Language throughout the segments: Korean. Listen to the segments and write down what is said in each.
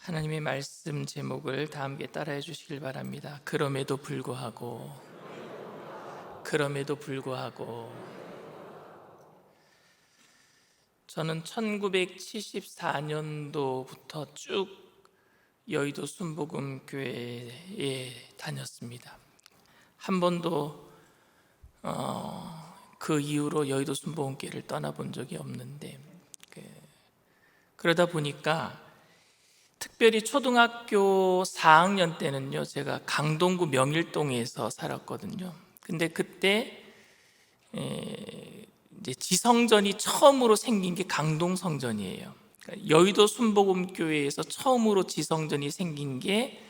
하나님의 말씀 제목을 다 함께 따라해 주시길 바랍니다. 그럼에도 불구하고, 그럼에도 불구하고. 저는 1974년도부터 쭉 여의도 순복음교회에 다녔습니다. 한 번도 그 이후로 여의도 순복음교회를 떠나본 적이 없는데, 그러다 보니까 특별히 초등학교 4학년 때는요, 제가 강동구 명일동에서 살았거든요. 근데 그때 이제 지성전이 처음으로 생긴 게 강동성전이에요. 그러니까 여의도 순복음교회에서 처음으로 지성전이 생긴 게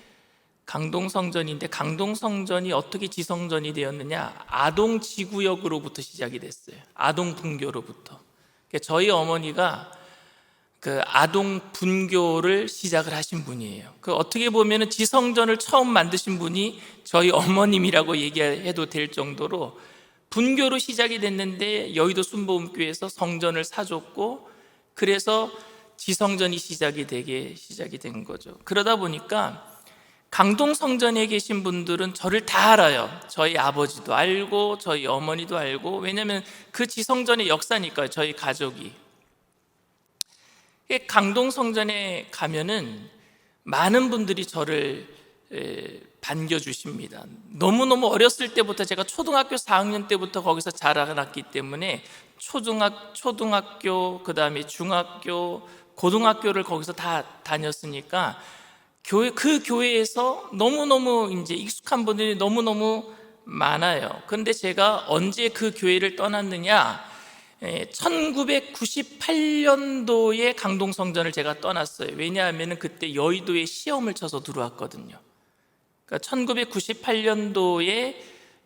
강동성전인데, 강동성전이 어떻게 지성전이 되었느냐? 아동지구역으로부터 시작이 됐어요. 아동분교로부터. 그러니까 저희 어머니가 그 아동 분교를 시작을 하신 분이에요. 그 어떻게 보면은 지성전을 처음 만드신 분이 저희 어머님이라고 얘기해도 될 정도로 분교로 시작이 됐는데, 여의도 순복음교회에서 성전을 사줬고, 그래서 지성전이 시작이 된 거죠. 그러다 보니까 강동성전에 계신 분들은 저를 다 알아요. 저희 아버지도 알고 저희 어머니도 알고. 왜냐하면 그 지성전의 역사니까요, 저희 가족이. 강동성전에 가면은 많은 분들이 저를 반겨주십니다. 너무너무 어렸을 때부터, 제가 초등학교 4학년 때부터 거기서 자라났기 때문에 초등학교, 그 다음에 중학교, 고등학교를 거기서 다 다녔으니까 그 교회에서 너무너무 이제 익숙한 분들이 너무너무 많아요. 그런데 제가 언제 그 교회를 떠났느냐? 1998년도에 강동성전을 제가 떠났어요. 왜냐하면 그때 여의도에 시험을 쳐서 들어왔거든요. 그러니까 1998년도에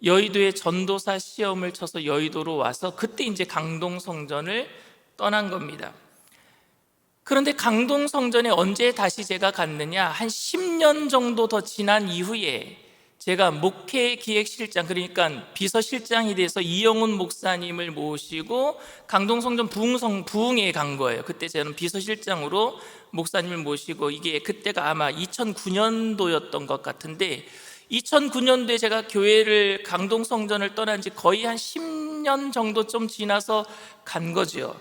여의도에 전도사 시험을 쳐서 여의도로 와서 그때 이제 강동성전을 떠난 겁니다. 그런데 강동성전에 언제 다시 제가 갔느냐? 한 10년 정도 더 지난 이후에 제가 목회기획실장, 그러니까 비서실장이 돼서 이영훈 목사님을 모시고 강동성전 부흥에 간 거예요. 그때 저는 비서실장으로 목사님을 모시고, 이게 그때가 아마 2009년도였던 것 같은데, 2009년도에 제가 교회를, 강동성전을 떠난 지 거의 한 10년 정도 좀 지나서 간 거죠.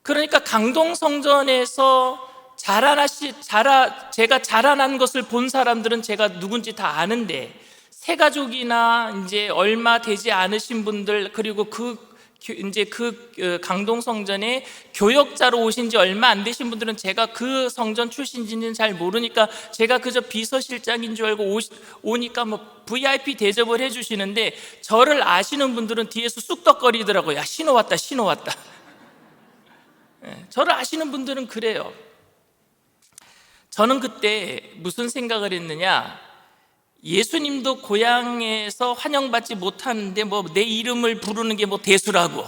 그러니까 강동성전에서 제가 자라난 것을 본 사람들은 제가 누군지 다 아는데, 새가족이나 이제 얼마 되지 않으신 분들, 그리고 이제 강동성전에 교역자로 오신 지 얼마 안 되신 분들은 제가 그 성전 출신인지는 잘 모르니까 제가 그저 비서실장인 줄 알고 오니까 뭐 VIP 대접을 해주시는데, 저를 아시는 분들은 뒤에서 쑥덕거리더라고요. 야, 신호 왔다, 신호 왔다. 저를 아시는 분들은 그래요. 저는 그때 무슨 생각을 했느냐? 예수님도 고향에서 환영받지 못하는데 뭐 내 이름을 부르는 게 뭐 대수라고,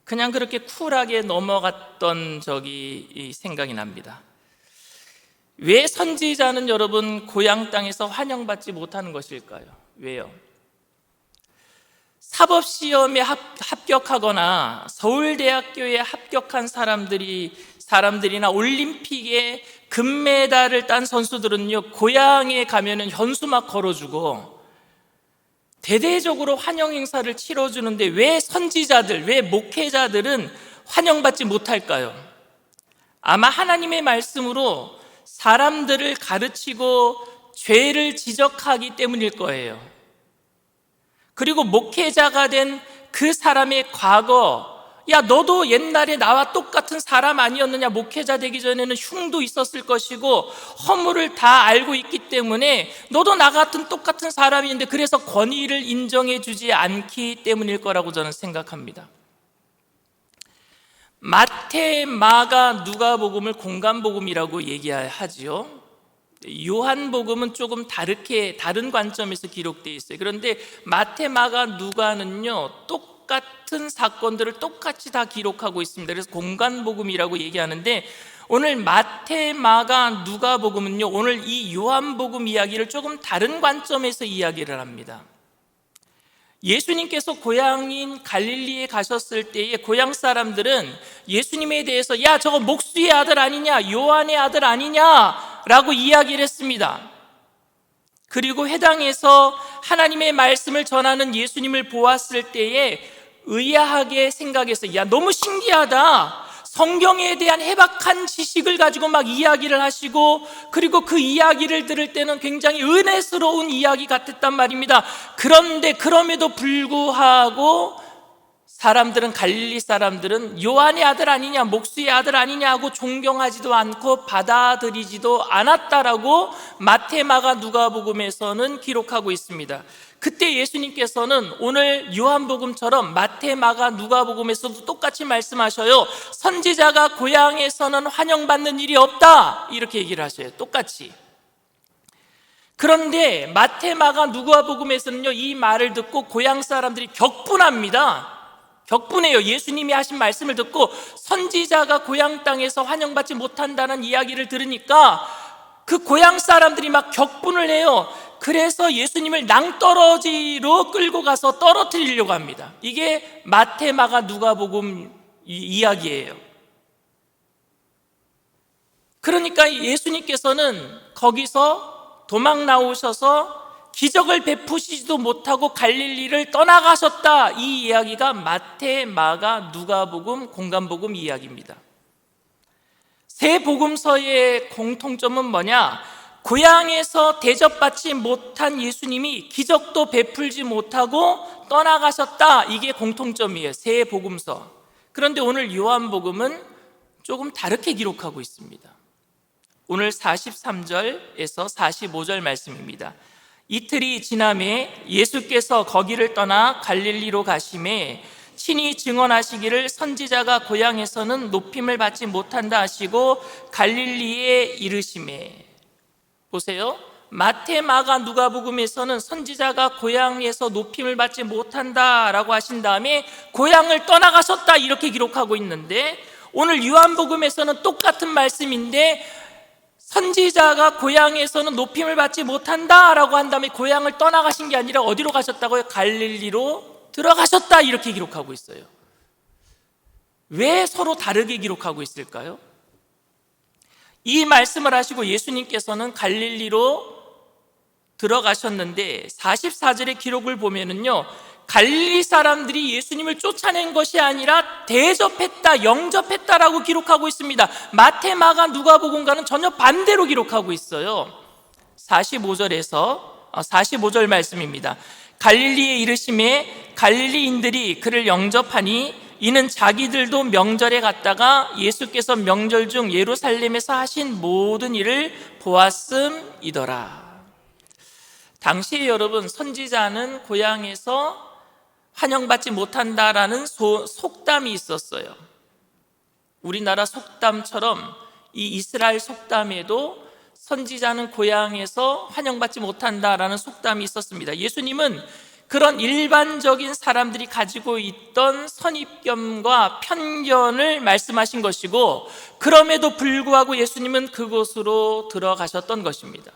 그냥 그렇게 쿨하게 넘어갔던 적이 생각이 납니다. 왜 선지자는 여러분 고향 땅에서 환영받지 못하는 것일까요? 왜요? 사법시험에 합격하거나 서울대학교에 합격한 사람들이나 올림픽에 금메달을 딴 선수들은요, 고향에 가면은 현수막 걸어주고 대대적으로 환영 행사를 치러주는데, 왜 선지자들, 왜 목회자들은 환영받지 못할까요? 아마 하나님의 말씀으로 사람들을 가르치고 죄를 지적하기 때문일 거예요. 그리고 목회자가 된 그 사람의 과거, 야, 너도 옛날에 나와 똑같은 사람 아니었느냐? 목회자 되기 전에는 흉도 있었을 것이고 허물을 다 알고 있기 때문에 너도 나 같은 똑같은 사람인데, 그래서 권위를 인정해 주지 않기 때문일 거라고 저는 생각합니다. 마태, 마가, 누가복음을 공간복음이라고 얘기하지요. 요한복음은 조금 다른 관점에서 기록되어 있어요. 그런데 마태, 마가, 누가는요, 똑같은 사건들을 똑같이 다 기록하고 있습니다. 그래서 공간복음이라고 얘기하는데, 오늘 마태, 마가, 누가복음은요, 오늘 이 요한복음 이야기를 조금 다른 관점에서 이야기를 합니다. 예수님께서 고향인 갈릴리에 가셨을 때에 고향 사람들은 예수님에 대해서 야, 저거 목수의 아들 아니냐, 요한의 아들 아니냐라고 이야기를 했습니다. 그리고 회당에서 하나님의 말씀을 전하는 예수님을 보았을 때에 의아하게 생각했어요. 야, 너무 신기하다. 성경에 대한 해박한 지식을 가지고 막 이야기를 하시고, 그리고 그 이야기를 들을 때는 굉장히 은혜스러운 이야기 같았단 말입니다. 그런데 그럼에도 불구하고 갈릴리 사람들은 요한의 아들 아니냐, 목수의 아들 아니냐 하고 존경하지도 않고 받아들이지도 않았다라고 마태, 마가, 누가복음에서는 기록하고 있습니다. 그때 예수님께서는 오늘 요한복음처럼 마태, 마가, 누가복음에서도 똑같이 말씀하셔요. 선지자가 고향에서는 환영받는 일이 없다, 이렇게 얘기를 하셔요. 똑같이. 그런데 마태, 마가, 누가복음에서는요, 이 말을 듣고 고향 사람들이 격분합니다. 격분해요. 예수님이 하신 말씀을 듣고 선지자가 고향 땅에서 환영받지 못한다는 이야기를 들으니까 그 고향 사람들이 막 격분을 해요. 그래서 예수님을 낭떠러지로 끌고 가서 떨어뜨리려고 합니다. 이게 마태, 마가, 누가복음 이야기예요. 그러니까 예수님께서는 거기서 도망 나오셔서 기적을 베푸시지도 못하고 갈릴리를 떠나가셨다, 이 이야기가 마태, 마가, 누가복음, 공관복음 이야기입니다. 세 복음서의 공통점은 뭐냐? 고향에서 대접받지 못한 예수님이 기적도 베풀지 못하고 떠나가셨다, 이게 공통점이에요, 세 복음서. 그런데 오늘 요한복음은 조금 다르게 기록하고 있습니다. 오늘 43절에서 45절 말씀입니다. 이틀이 지남에 예수께서 거기를 떠나 갈릴리로 가심에 친히 증언하시기를 선지자가 고향에서는 높임을 받지 못한다 하시고 갈릴리에 이르심에. 보세요. 마태, 마가, 누가복음에서는 선지자가 고향에서 높임을 받지 못한다라고 하신 다음에 고향을 떠나가셨다, 이렇게 기록하고 있는데, 오늘 요한복음에서는 똑같은 말씀인데 선지자가 고향에서는 높임을 받지 못한다라고 한 다음에 고향을 떠나가신 게 아니라 어디로 가셨다고요? 갈릴리로 들어가셨다, 이렇게 기록하고 있어요. 왜 서로 다르게 기록하고 있을까요? 이 말씀을 하시고 예수님께서는 갈릴리로 들어가셨는데 44절의 기록을 보면은요, 갈릴리 사람들이 예수님을 쫓아낸 것이 아니라 대접했다, 영접했다라고 기록하고 있습니다. 마태, 마가, 누가복음과는 전혀 반대로 기록하고 있어요. 45절 말씀입니다. 갈릴리에 이르심에 갈릴리인들이 그를 영접하니 이는 자기들도 명절에 갔다가 예수께서 명절 중 예루살렘에서 하신 모든 일을 보았음이더라. 당시에 여러분, 선지자는 고향에서 환영받지 못한다라는 속담이 있었어요. 우리나라 속담처럼 이 이스라엘 속담에도 선지자는 고향에서 환영받지 못한다라는 속담이 있었습니다. 예수님은 그런 일반적인 사람들이 가지고 있던 선입견과 편견을 말씀하신 것이고, 그럼에도 불구하고 예수님은 그곳으로 들어가셨던 것입니다.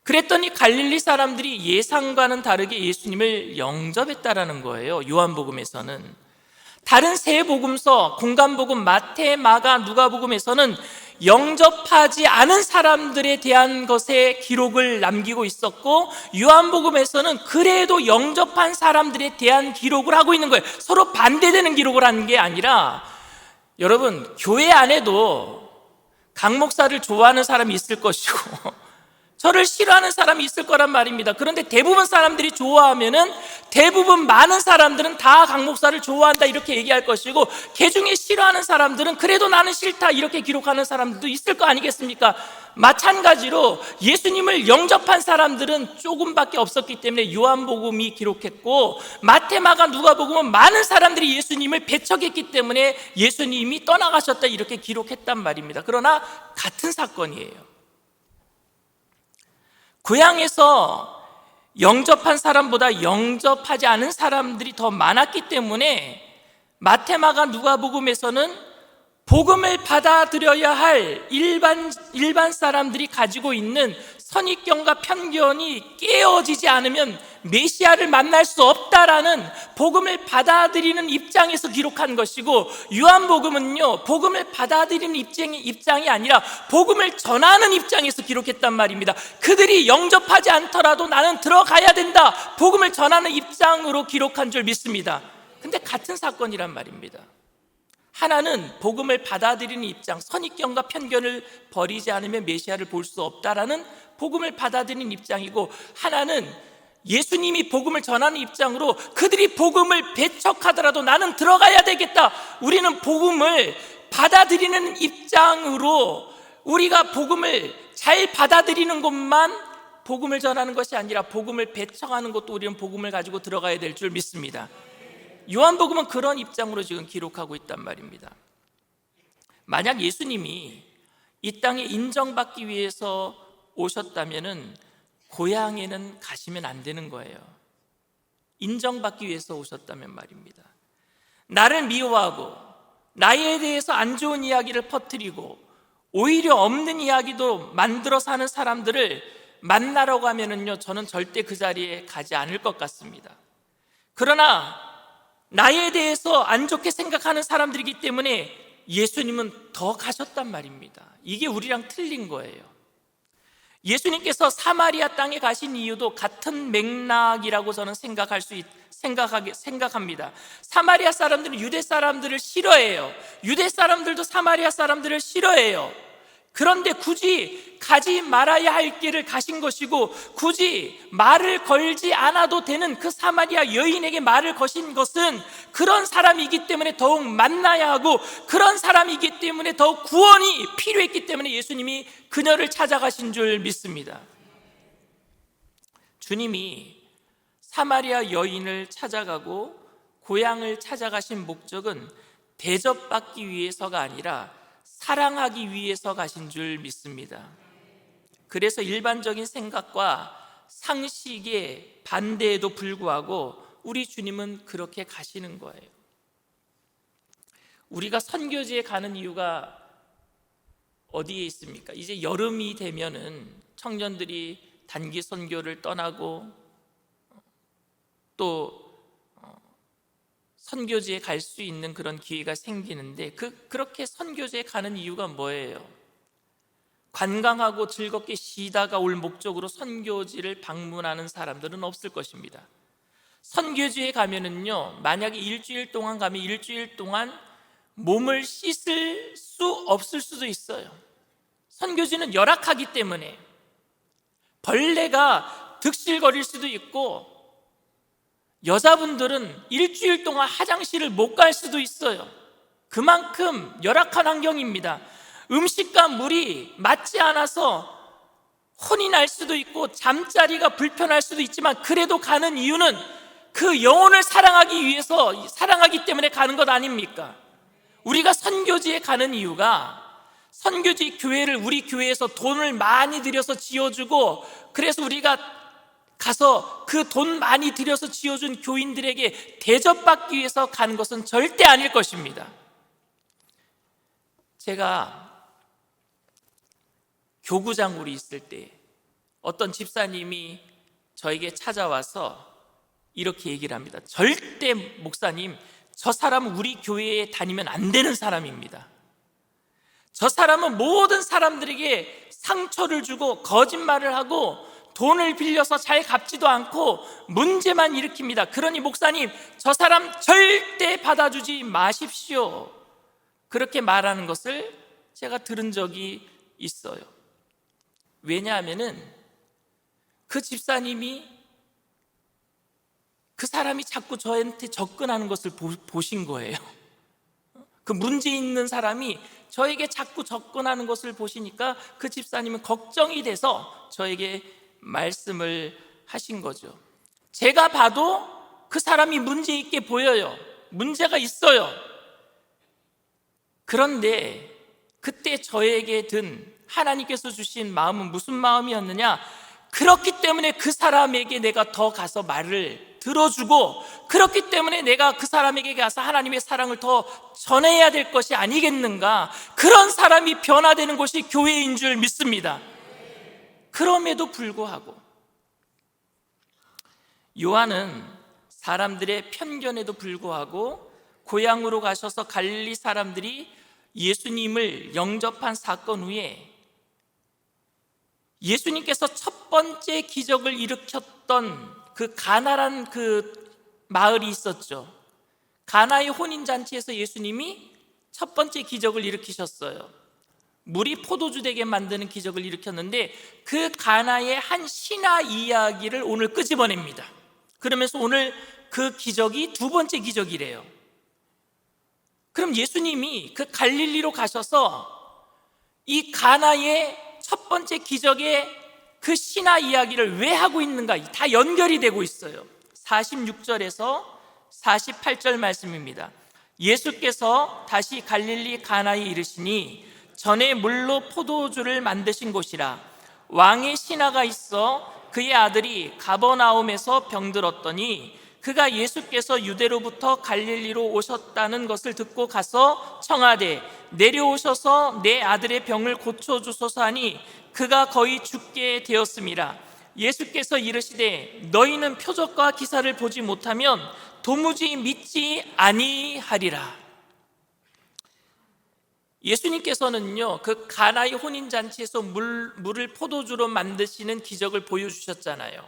그랬더니 갈릴리 사람들이 예상과는 다르게 예수님을 영접했다라는 거예요. 요한복음에서는. 다른 세 복음서, 공관복음, 마태, 마가, 누가복음에서는 영접하지 않은 사람들에 대한 것에 기록을 남기고 있었고, 요한복음에서는 그래도 영접한 사람들에 대한 기록을 하고 있는 거예요. 서로 반대되는 기록을 하는 게 아니라, 여러분, 교회 안에도 강 목사를 좋아하는 사람이 있을 것이고 저를 싫어하는 사람이 있을 거란 말입니다. 그런데 대부분 사람들이 좋아하면은 대부분 많은 사람들은 다 강 목사를 좋아한다, 이렇게 얘기할 것이고, 그 중에 싫어하는 사람들은 그래도 나는 싫다, 이렇게 기록하는 사람들도 있을 거 아니겠습니까? 마찬가지로 예수님을 영접한 사람들은 조금밖에 없었기 때문에 요한복음이 기록했고, 마태, 마가, 누가복음은 많은 사람들이 예수님을 배척했기 때문에 예수님이 떠나가셨다, 이렇게 기록했단 말입니다. 그러나 같은 사건이에요. 고향에서 영접한 사람보다 영접하지 않은 사람들이 더 많았기 때문에 마태, 마가, 누가복음에서는 복음을 받아들여야 할 일반 사람들이 가지고 있는 선입견과 편견이 깨어지지 않으면 메시아를 만날 수 없다라는 복음을 받아들이는 입장에서 기록한 것이고, 요한복음은요, 복음을 받아들이는 입장이 아니라 복음을 전하는 입장에서 기록했단 말입니다. 그들이 영접하지 않더라도 나는 들어가야 된다, 복음을 전하는 입장으로 기록한 줄 믿습니다. 근데 같은 사건이란 말입니다. 하나는 복음을 받아들이는 입장, 선입견과 편견을 버리지 않으면 메시아를 볼 수 없다라는 복음을 받아들이는 입장이고, 하나는 예수님이 복음을 전하는 입장으로 그들이 복음을 배척하더라도 나는 들어가야 되겠다, 우리는 복음을 받아들이는 입장으로 우리가 복음을 잘 받아들이는 것만 복음을 전하는 것이 아니라 복음을 배척하는 것도 우리는 복음을 가지고 들어가야 될 줄 믿습니다. 요한복음은 그런 입장으로 지금 기록하고 있단 말입니다. 만약 예수님이 이 땅에 인정받기 위해서 오셨다면은 고향에는 가시면 안 되는 거예요. 인정받기 위해서 오셨다면 말입니다. 나를 미워하고 나에 대해서 안 좋은 이야기를 퍼뜨리고 오히려 없는 이야기도 만들어 사는 사람들을 만나라고 하면은요, 저는 절대 그 자리에 가지 않을 것 같습니다. 그러나 나에 대해서 안 좋게 생각하는 사람들이기 때문에 예수님은 더 가셨단 말입니다. 이게 우리랑 틀린 거예요. 예수님께서 사마리아 땅에 가신 이유도 같은 맥락이라고 저는 생각합니다. 사마리아 사람들은 유대 사람들을 싫어해요. 유대 사람들도 사마리아 사람들을 싫어해요. 그런데 굳이 가지 말아야 할 길을 가신 것이고, 굳이 말을 걸지 않아도 되는 그 사마리아 여인에게 말을 거신 것은 그런 사람이기 때문에 더욱 만나야 하고, 그런 사람이기 때문에 더욱 구원이 필요했기 때문에 예수님이 그녀를 찾아가신 줄 믿습니다. 주님이 사마리아 여인을 찾아가고 고향을 찾아가신 목적은 대접받기 위해서가 아니라 사랑하기 위해서 가신 줄 믿습니다. 그래서 일반적인 생각과 상식의 반대에도 불구하고 우리 주님은 그렇게 가시는 거예요. 우리가 선교지에 가는 이유가 어디에 있습니까? 이제 여름이 되면은 청년들이 단기 선교를 떠나고 또 선교지에 갈 수 있는 그런 기회가 생기는데, 그렇게 선교지에 가는 이유가 뭐예요? 관광하고 즐겁게 쉬다가 올 목적으로 선교지를 방문하는 사람들은 없을 것입니다. 선교지에 가면은요, 만약에 일주일 동안 가면 일주일 동안 몸을 씻을 수 없을 수도 있어요. 선교지는 열악하기 때문에 벌레가 득실거릴 수도 있고, 여자분들은 일주일 동안 화장실을 못 갈 수도 있어요. 그만큼 열악한 환경입니다. 음식과 물이 맞지 않아서 혼이 날 수도 있고 잠자리가 불편할 수도 있지만, 그래도 가는 이유는 그 영혼을 사랑하기 때문에 가는 것 아닙니까? 우리가 선교지에 가는 이유가, 선교지 교회를 우리 교회에서 돈을 많이 들여서 지어주고, 그래서 우리가 가서 그 돈 많이 들여서 지어준 교인들에게 대접받기 위해서 가는 것은 절대 아닐 것입니다. 제가 교구장으로 있을 때 어떤 집사님이 저에게 찾아와서 이렇게 얘기를 합니다. 절대 목사님, 저 사람은 우리 교회에 다니면 안 되는 사람입니다. 저 사람은 모든 사람들에게 상처를 주고 거짓말을 하고 돈을 빌려서 잘 갚지도 않고 문제만 일으킵니다. 그러니 목사님, 저 사람 절대 받아주지 마십시오. 그렇게 말하는 것을 제가 들은 적이 있어요. 왜냐하면은 그 집사님이, 그 사람이 자꾸 저한테 접근하는 것을 보신 거예요. 그 문제 있는 사람이 저에게 자꾸 접근하는 것을 보시니까 그 집사님은 걱정이 돼서 저에게 말씀을 하신 거죠. 제가 봐도 그 사람이 문제 있게 보여요. 문제가 있어요. 그런데 그때 저에게 든 하나님께서 주신 마음은 무슨 마음이었느냐? 그렇기 때문에 그 사람에게 내가 더 가서 말을 들어주고, 그렇기 때문에 내가 그 사람에게 가서 하나님의 사랑을 더 전해야 될 것이 아니겠는가. 그런 사람이 변화되는 것이 교회인 줄 믿습니다. 그럼에도 불구하고 요한은 사람들의 편견에도 불구하고 고향으로 가셔서 갈릴리 사람들이 예수님을 영접한 사건 후에 예수님께서 첫 번째 기적을 일으켰던 그 가나란 그 마을이 있었죠. 가나의 혼인잔치에서 예수님이 첫 번째 기적을 일으키셨어요. 물이 포도주 되게 만드는 기적을 일으켰는데, 그 가나의 한 신화 이야기를 오늘 끄집어냅니다. 그러면서 오늘 그 기적이 두 번째 기적이래요. 그럼 예수님이 그 갈릴리로 가셔서 이 가나의 첫 번째 기적의 그 신화 이야기를 왜 하고 있는가? 다 연결이 되고 있어요. 46절에서 48절 말씀입니다. 예수께서 다시 갈릴리 가나에 이르시니 전에 물로 포도주를 만드신 곳이라. 왕의 신하가 있어 그의 아들이 가버나움에서 병들었더니 그가 예수께서 유대로부터 갈릴리로 오셨다는 것을 듣고 가서 청하되 내려오셔서 내 아들의 병을 고쳐주소서 하니 그가 거의 죽게 되었음이라. 예수께서 이르시되 너희는 표적과 기사를 보지 못하면 도무지 믿지 아니하리라. 예수님께서는요, 그 가나의 혼인잔치에서 물을 포도주로 만드시는 기적을 보여주셨잖아요.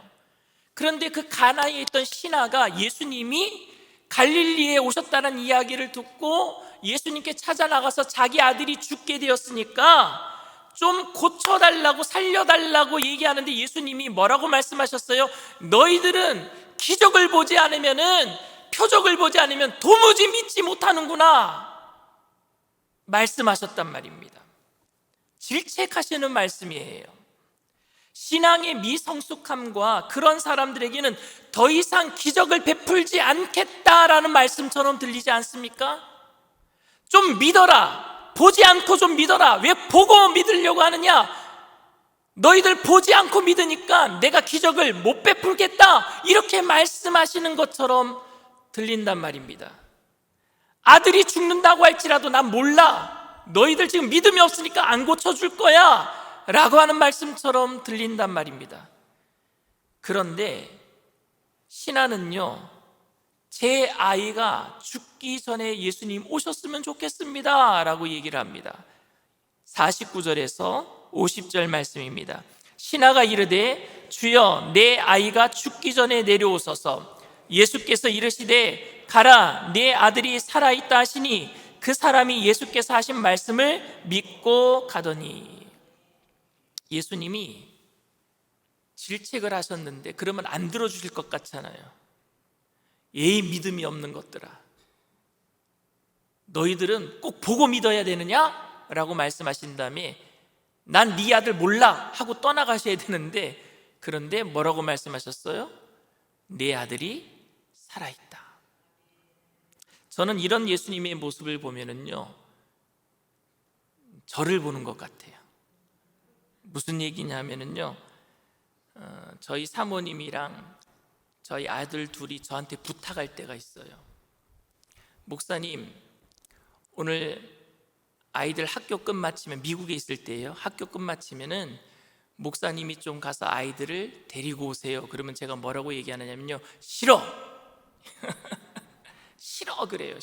그런데 그 가나에 있던 신하가 예수님이 갈릴리에 오셨다는 이야기를 듣고 예수님께 찾아나가서 자기 아들이 죽게 되었으니까 좀 고쳐달라고, 살려달라고 얘기하는데 예수님이 뭐라고 말씀하셨어요? 너희들은 기적을 보지 않으면은, 표적을 보지 않으면 도무지 믿지 못하는구나 말씀하셨단 말입니다. 질책하시는 말씀이에요. 신앙의 미성숙함과 그런 사람들에게는 더 이상 기적을 베풀지 않겠다라는 말씀처럼 들리지 않습니까? 좀 믿어라. 보지 않고 좀 믿어라. 왜 보고 믿으려고 하느냐? 너희들 보지 않고 믿으니까 내가 기적을 못 베풀겠다, 이렇게 말씀하시는 것처럼 들린단 말입니다. 아들이 죽는다고 할지라도 난 몰라, 너희들 지금 믿음이 없으니까 안 고쳐줄 거야 라고 하는 말씀처럼 들린단 말입니다. 그런데 신하는요, 제 아이가 죽기 전에 예수님 오셨으면 좋겠습니다 라고 얘기를 합니다. 49절에서 50절 말씀입니다. 신하가 이르되 주여 내 아이가 죽기 전에 내려오소서. 예수께서 이르시되 가라, 내 아들이 살아있다 하시니 그 사람이 예수께서 하신 말씀을 믿고 가더니. 예수님이 질책을 하셨는데 그러면 안 들어주실 것 같잖아요. 에이, 믿음이 없는 것들아, 너희들은 꼭 보고 믿어야 되느냐? 라고 말씀하신 다음에 난 네 아들 몰라 하고 떠나가셔야 되는데, 그런데 뭐라고 말씀하셨어요? 내 아들이 살아있다. 저는 이런 예수님의 모습을 보면은요, 저를 보는 것 같아요. 무슨 얘기냐면은요, 저희 사모님이랑 저희 아들 둘이 저한테 부탁할 때가 있어요. 목사님, 오늘 아이들 학교 끝마치면, 미국에 있을 때예요, 학교 끝마치면은 목사님이 좀 가서 아이들을 데리고 오세요. 그러면 제가 뭐라고 얘기하느냐면요, 싫어. 싫어 그래요.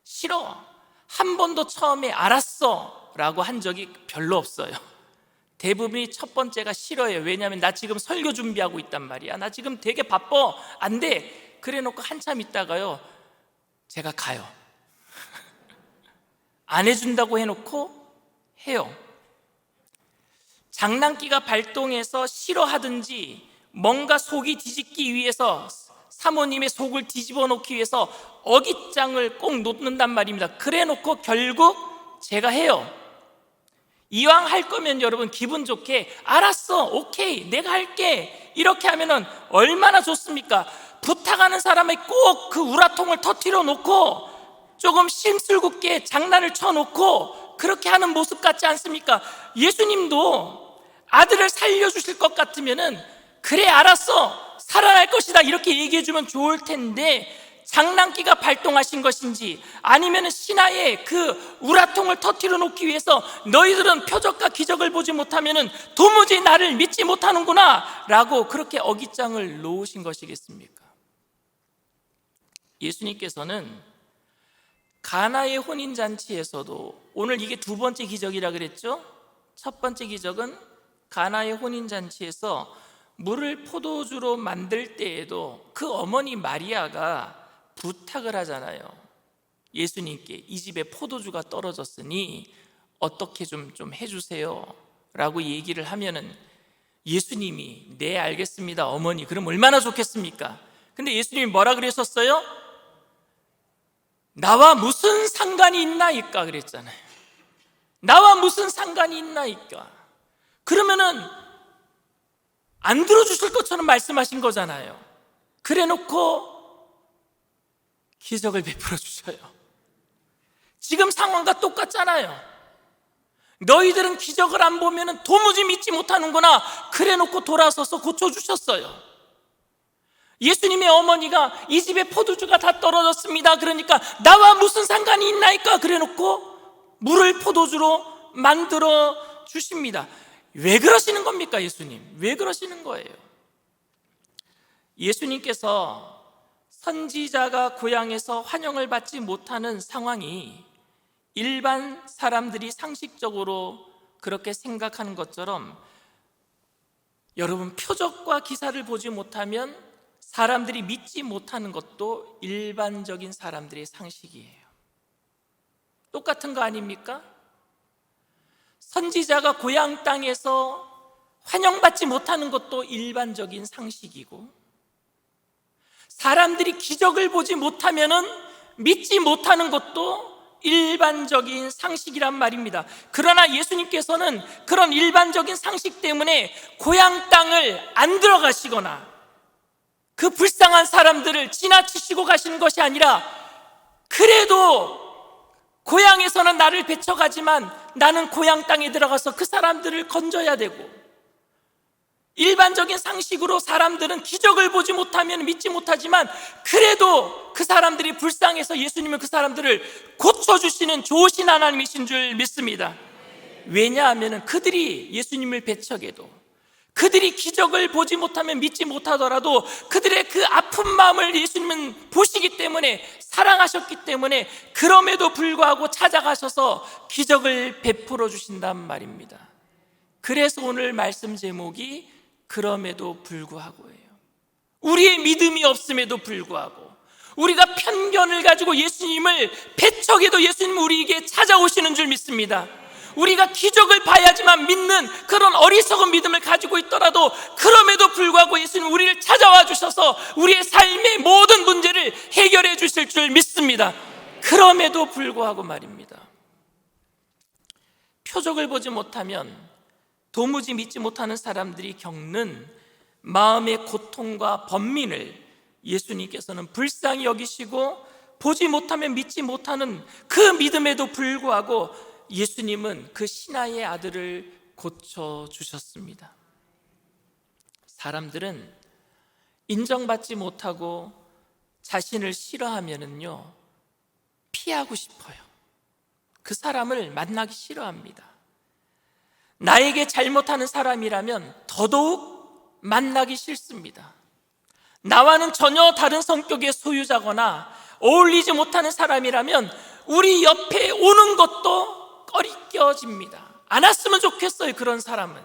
싫어. 한 번도 처음에 알았어 라고 한 적이 별로 없어요. 대부분이 첫 번째가 싫어요. 왜냐하면 나 지금 설교 준비하고 있단 말이야, 나 지금 되게 바빠, 안 돼. 그래 놓고 한참 있다가요, 제가 가요. 안 해준다고 해놓고 해요. 장난기가 발동해서 싫어하든지 뭔가 속이 뒤집기 위해서, 사모님의 속을 뒤집어 놓기 위해서 어깃장을 꼭 놓는단 말입니다. 그래 놓고 결국 제가 해요. 이왕 할 거면 여러분 기분 좋게 알았어, 오케이, 내가 할게, 이렇게 하면은 얼마나 좋습니까? 부탁하는 사람이 꼭 그 우라통을 터뜨려 놓고 조금 심술궂게 장난을 쳐놓고 그렇게 하는 모습 같지 않습니까? 예수님도 아들을 살려주실 것 같으면은 그래 알았어, 살아날 것이다 이렇게 얘기해 주면 좋을 텐데, 장난기가 발동하신 것인지 아니면 신하의 그 우라통을 터뜨려 놓기 위해서 너희들은 표적과 기적을 보지 못하면 도무지 나를 믿지 못하는구나 라고 그렇게 어깃장을 놓으신 것이겠습니까? 예수님께서는 가나의 혼인잔치에서도, 오늘 이게 두 번째 기적이라 그랬죠? 첫 번째 기적은 가나의 혼인잔치에서 물을 포도주로 만들 때에도 그 어머니 마리아가 부탁을 하잖아요. 예수님께 이 집에 포도주가 떨어졌으니 어떻게 좀 해주세요 라고 얘기를 하면은 예수님이 네 알겠습니다 어머니, 그럼 얼마나 좋겠습니까? 근데 예수님이 뭐라 그랬었어요? 나와 무슨 상관이 있나이까 그랬잖아요. 나와 무슨 상관이 있나이까. 그러면은 안 들어주실 것처럼 말씀하신 거잖아요. 그래 놓고 기적을 베풀어 주셔요. 지금 상황과 똑같잖아요. 너희들은 기적을 안 보면 도무지 믿지 못하는구나. 그래 놓고 돌아서서 고쳐주셨어요. 예수님의 어머니가 이 집에 포도주가 다 떨어졌습니다. 그러니까 나와 무슨 상관이 있나이까. 그래 놓고 물을 포도주로 만들어 주십니다. 왜 그러시는 겁니까? 예수님 왜 그러시는 거예요? 예수님께서 선지자가 고향에서 환영을 받지 못하는 상황이 일반 사람들이 상식적으로 그렇게 생각하는 것처럼, 여러분 표적과 기사를 보지 못하면 사람들이 믿지 못하는 것도 일반적인 사람들의 상식이에요. 똑같은 거 아닙니까? 선지자가 고향 땅에서 환영받지 못하는 것도 일반적인 상식이고, 사람들이 기적을 보지 못하면 믿지 못하는 것도 일반적인 상식이란 말입니다. 그러나 예수님께서는 그런 일반적인 상식 때문에 고향 땅을 안 들어가시거나 그 불쌍한 사람들을 지나치시고 가시는 것이 아니라, 그래도 고향에서는 나를 배척하지만 나는 고향 땅에 들어가서 그 사람들을 건져야 되고, 일반적인 상식으로 사람들은 기적을 보지 못하면 믿지 못하지만 그래도 그 사람들이 불쌍해서 예수님은 그 사람들을 고쳐주시는 좋으신 하나님이신 줄 믿습니다. 왜냐하면 그들이 예수님을 배척해도, 그들이 기적을 보지 못하면 믿지 못하더라도 그들의 그 아픈 마음을 예수님은 보시기 때문에, 사랑하셨기 때문에 그럼에도 불구하고 찾아가셔서 기적을 베풀어 주신단 말입니다. 그래서 오늘 말씀 제목이 그럼에도 불구하고예요. 우리의 믿음이 없음에도 불구하고, 우리가 편견을 가지고 예수님을 배척해도 예수님은 우리에게 찾아오시는 줄 믿습니다. 우리가 기적을 봐야지만 믿는 그런 어리석은 믿음을 가지고 있더라도 그럼에도 불구하고 예수님은 우리를 찾아와 주셔서 우리의 삶의 모든 문제를 해결해 주실 줄 믿습니다. 그럼에도 불구하고 말입니다. 표적을 보지 못하면 도무지 믿지 못하는 사람들이 겪는 마음의 고통과 번민을 예수님께서는 불쌍히 여기시고, 보지 못하면 믿지 못하는 그 믿음에도 불구하고 예수님은 그 신하의 아들을 고쳐주셨습니다. 사람들은 인정받지 못하고 자신을 싫어하면은요, 피하고 싶어요. 그 사람을 만나기 싫어합니다. 나에게 잘못하는 사람이라면 더더욱 만나기 싫습니다. 나와는 전혀 다른 성격의 소유자거나 어울리지 못하는 사람이라면 우리 옆에 오는 것도 꺼리껴집니다. 안 왔으면 좋겠어요. 그런 사람은.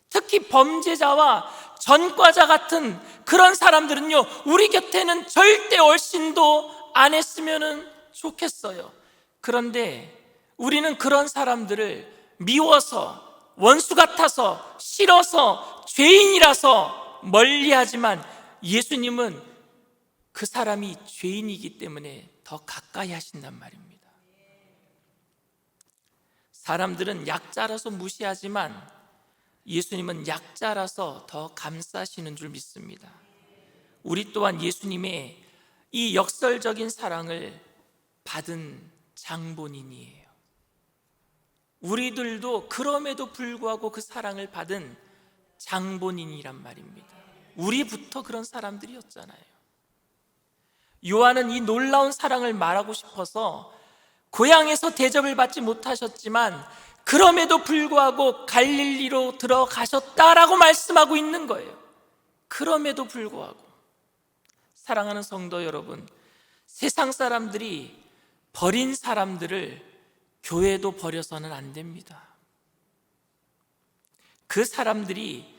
특히 범죄자와 전과자 같은 그런 사람들은요, 우리 곁에는 절대 얼씬도 안 했으면 좋겠어요. 그런데 우리는 그런 사람들을 미워서, 원수 같아서, 싫어서, 죄인이라서 멀리하지만 예수님은 그 사람이 죄인이기 때문에 더 가까이 하신단 말입니다. 사람들은 약자라서 무시하지만 예수님은 약자라서 더 감싸시는 줄 믿습니다. 우리 또한 예수님의 이 역설적인 사랑을 받은 장본인이에요. 우리들도 그럼에도 불구하고 그 사랑을 받은 장본인이란 말입니다. 우리부터 그런 사람들이었잖아요. 요한은 이 놀라운 사랑을 말하고 싶어서 고향에서 대접을 받지 못하셨지만 그럼에도 불구하고 갈릴리로 들어가셨다라고 말씀하고 있는 거예요. 그럼에도 불구하고. 사랑하는 성도 여러분, 세상 사람들이 버린 사람들을 교회도 버려서는 안 됩니다. 그 사람들이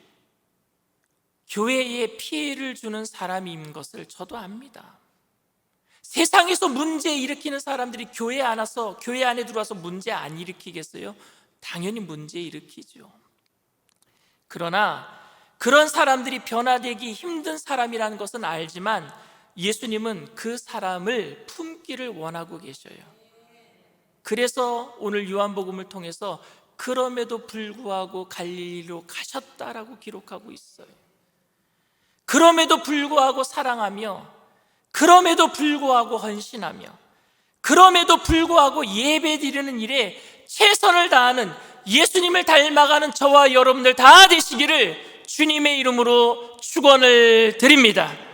교회에 피해를 주는 사람인 것을 저도 압니다. 세상에서 문제 일으키는 사람들이 교회 안에 들어와서 문제 안 일으키겠어요? 당연히 문제 일으키죠. 그러나 그런 사람들이 변화되기 힘든 사람이라는 것은 알지만 예수님은 그 사람을 품기를 원하고 계셔요. 그래서 오늘 요한복음을 통해서 그럼에도 불구하고 갈릴리로 가셨다라고 기록하고 있어요. 그럼에도 불구하고 사랑하며, 그럼에도 불구하고 헌신하며, 그럼에도 불구하고 예배드리는 일에 최선을 다하는 예수님을 닮아가는 저와 여러분들 다 되시기를 주님의 이름으로 축원을 드립니다.